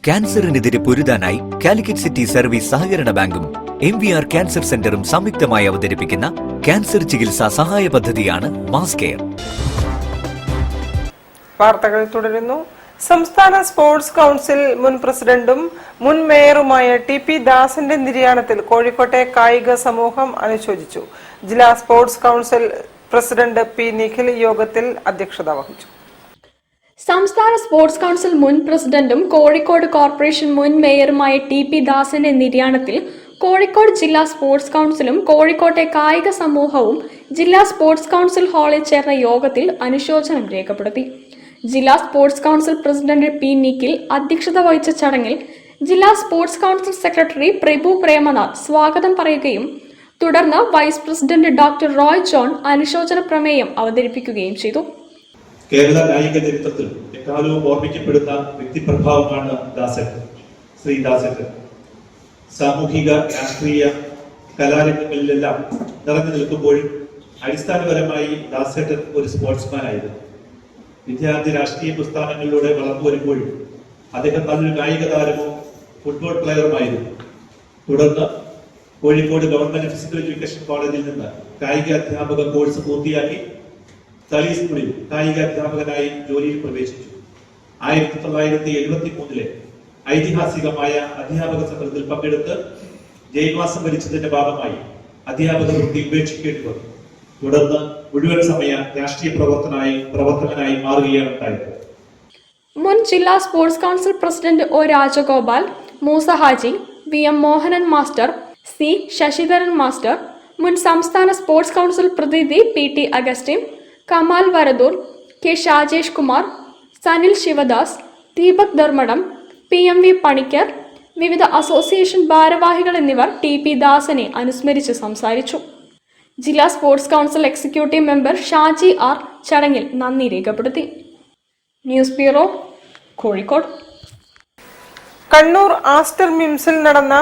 ക്യാൻസറിനെതിരെ പൊരുതാനായി Calicut city service സഹകരണ ബാങ്കും MVR cancer സെന്ററും സംയുക്തമായി അവതരിപ്പിക്കുന്ന ക്യാൻസർ ചികിത്സാ സഹായ പദ്ധതിയാണ് മാസ് കെയർ. വാർത്തകൾ തുടരുന്നു. സംസ്ഥാന സ്പോർട്സ് കൌൺസിൽ മുൻ പ്രസിഡന്റും മുൻ മേയറുമായ TP ദാസന്റെ നിര്യാണത്തിൽ കോഴിക്കോട്ടെ കായിക സമൂഹം അനുശോചിച്ചു. ജില്ലാ sports council president P. Nikhil യോഗത്തിൽ അധ്യക്ഷത വഹിച്ചു. സംസ്ഥാന സ്പോർട്സ് കൌൺസിൽ മുൻ പ്രസിഡന്റും കോഴിക്കോട് കോർപ്പറേഷൻ മുൻ മേയറുമായ TP ദാസന്റെ നിര്യാണത്തിൽ കോഴിക്കോട് ജില്ലാ സ്പോർട്സ് കൌൺസിലും കോഴിക്കോട്ടെ കായിക സമൂഹവും ജില്ലാ സ്പോർട്സ് കൌൺസിൽ ഹാളിൽ ചേർന്ന യോഗത്തിൽ അനുശോചനം രേഖപ്പെടുത്തി. ജില്ലാ sports council president P. Nikhil അധ്യക്ഷത വഹിച്ച ചടങ്ങിൽ ജില്ലാ sports council secretary Prabhu Premnath സ്വാഗതം പറയുകയും തുടർന്ന് vice president doctor Roy John അനുശോചന പ്രമേയം അവതരിപ്പിക്കുകയും ചെയ്തു. കേരള കായിക ചരിത്രത്തിൽ എക്കാലവും ഓർമ്മിക്കപ്പെടുന്ന വ്യക്തിപ്രഭാവമാണ് ദാസേട്ടൻ. ശ്രീ ദാസേട്ടൻ സാമൂഹിക, രാഷ്ട്രീയ, കലാരംഗങ്ങളിലെല്ലാം നിറഞ്ഞു നിൽക്കുമ്പോഴും അടിസ്ഥാനപരമായി ദാസേട്ടൻ ഒരു സ്പോർട്സ്മാൻ ആയിരുന്നു. വിദ്യാർത്ഥി രാഷ്ട്രീയ പ്രസ്ഥാനങ്ങളിലൂടെ വളർന്നു വരുമ്പോഴും അദ്ദേഹം നല്ലൊരു കായിക താരവും ഫുട്ബോൾ പ്ലെയറുമായിരുന്നു. തുടർന്ന് കോഴിക്കോട് ഗവൺമെന്റ് ഫിസിക്കൽ എഡ്യൂക്കേഷൻ കോളേജിൽ നിന്ന് കായിക അധ്യാപക കോഴ്സ് പൂർത്തിയാക്കി തളി സ്കൂളിൽ കായിക അധ്യാപകനായി ജോലിയിൽ പ്രവേശിച്ചു. 1973 ഐതിഹാസികമായ അധ്യാപക സമരത്തിൽ പങ്കെടുത്ത് ജയിൽവാസം ഭരിച്ചതിന്റെ ഭാഗമായി അധ്യാപക വൃത്തി ഉപേക്ഷിക്കേണ്ടി വന്നു. തുടർന്ന് മുഴുവൻ സമയ രാഷ്ട്രീയ പ്രവർത്തകനായി മാറുകയാണ് ഉണ്ടായത്. മുൻ ജില്ലാ sports council president O. Rajagopal, Moosa Haji, VM Mohanan master, C. Sasidharan master, മുൻ സംസ്ഥാന സ്പോർട്സ് കൌൺസിൽ പ്രതിനിധി PT Augustine, Kamal Varadoor, K. Shajesh Kumar, Sanil Sivadas, Deepak Dharmadam, PMV Panicker, വിവിധ അസോസിയേഷൻ ഭാരവാഹികൾ എന്നിവർ TP ദാസനെ അനുസ്മരിച്ച് സംസാരിച്ചു. ജില്ലാ sports council executive member Shaji R. ചടങ്ങിൽ നന്ദി രേഖപ്പെടുത്തി. News bureau, Kozhikode. Kannur Aster മിംസിൽ നടന്ന